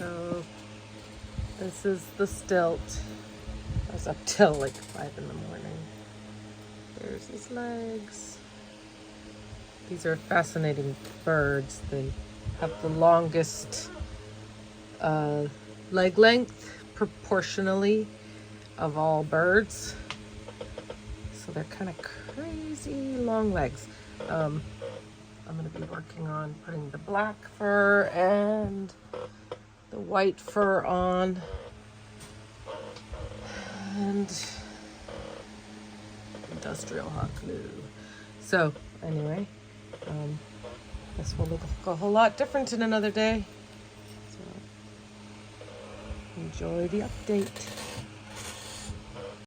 So this is the Stilt. I was up till like 5 in the morning. There's his legs. These are fascinating birds. They have the longest leg length proportionally of all birds. So they're kind of crazy long legs. I'm going to be working on putting the black fur and the white fur on. And industrial hot glue. So anyway, this will look a whole lot different in another day. So enjoy the update.